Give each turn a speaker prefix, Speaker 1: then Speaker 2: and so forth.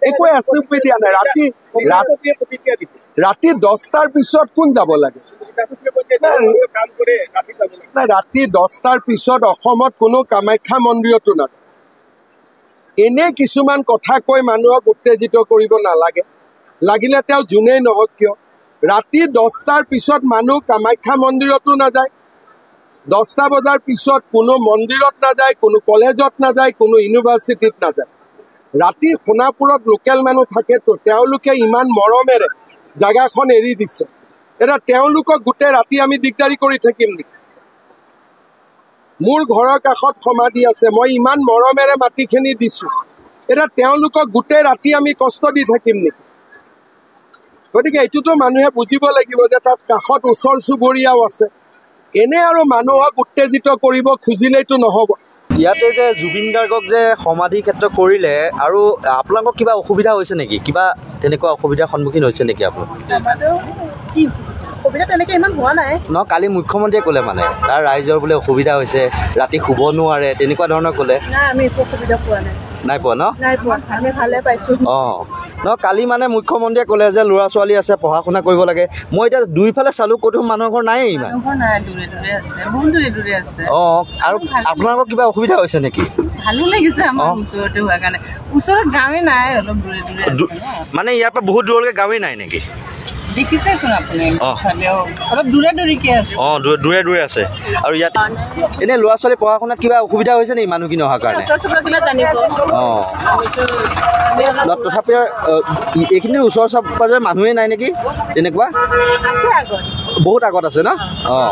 Speaker 1: একো এছঅপি দিয়া নাই ৰাতি 10টাৰ পিছত কোন যাব লাগে নাই ৰাতি 10টাৰ পিছত অসমত কোনো কামাখ্যা মন্দিৰতো নাযায় এনে কিছুমান কথা কৈ মানুহক উত্তেজিত কৰিব নালাগে লাগিলে তেওঁ যোনেই নহওক কিয় ৰাতি 10টাৰ পিছত মানুহ কামাখ্যা মন্দিৰতো নাযায় 10টা বজাৰ পিছত কোনো মন্দিৰত নাযায় কোনো কলেজত নাযায় কোনো ইউনিভাৰ্চিটিত নাযায় ৰাতি সোণাপুৰত লোকেল মানুহ থাকেতো তেওঁলোকে ইমান মৰমেৰে জাগাখন এৰি দিছে এটা তেওঁলোকক গোটেই ৰাতি আমি দিগদাৰি কৰি থাকিম নেকি মোৰ ঘৰৰ কাষত সমাধি আছে মই ইমান মৰমেৰে মাটিখিনি দিছোঁ এটা তেওঁলোকক গোটেই ৰাতি আমি কষ্ট দি থাকিম নেকি গতিকে এইটোতো মানুহে বুজিব লাগিব যে তাত কাষত ওচৰ চুবুৰীয়াও আছে এনে আৰু মানুহক উত্তেজিত কৰিব খুজিলেইতো নহ'ব
Speaker 2: ইয়াতে যে জুবিন গাৰ্গক যে সমাধি ক্ষেত্ৰ কৰিলে আৰু আপোনালোকৰ কিবা অসুবিধা হৈছে নেকি কিবা তেনেকুৱা অসুবিধাৰ সন্মুখীন হৈছে নেকি আপোনালোক
Speaker 3: অসুবিধা তেনেকৈ ইমান হোৱা নাই
Speaker 2: ন কালি মুখ্যমন্ত্ৰীয়ে ক'লে মানে তাৰ ৰাইজৰ বোলে অসুবিধা হৈছে ৰাতি শুব নোৱাৰে তেনেকুৱা ধৰণৰ ক'লে
Speaker 3: নাই আমি একো অসুবিধা পোৱা নাই
Speaker 2: নাই পোৱা ন
Speaker 3: নাই পোৱা আমি ভালে পাইছোঁ
Speaker 2: অঁ ন কালি মানে মুখ্যমন্ত্ৰীয়ে ক'লে যে ল'ৰা ছোৱালী আছে পঢ়া শুনা কৰিব লাগে মই এতিয়া দুইফালে চালোঁ ক'তো মানুহৰ ঘৰ নায়েই ইমান অঁ আৰু আপোনালোকৰ কিবা অসুবিধা হৈছে নেকি
Speaker 4: ভালো লাগিছে আমাৰ ওচৰতে হোৱাৰ কাৰণে ওচৰত গাঁৱে নাই অলপ দূৰে দূৰে
Speaker 2: মানে ইয়াৰ পৰা বহুত দূৰলৈকে গাঁৱেই নাই নেকি
Speaker 4: দেখিছেচোন আপুনি অলপ দূৰে দূৰেকৈ আছে
Speaker 2: অঁ দূৰে দূৰে আছে আৰু ইয়াত এনেই ল'ৰা ছোৱালী পঢ়া শুনাত কিবা অসুবিধা হৈছে নেকি মানুহখিনি অহাৰ কাৰণে অঁ তথাপি এইখিনি ওচৰ পাজৰে মানুহেই নাই নেকি তেনেকুৱা বহুত আগত আছে ন অঁ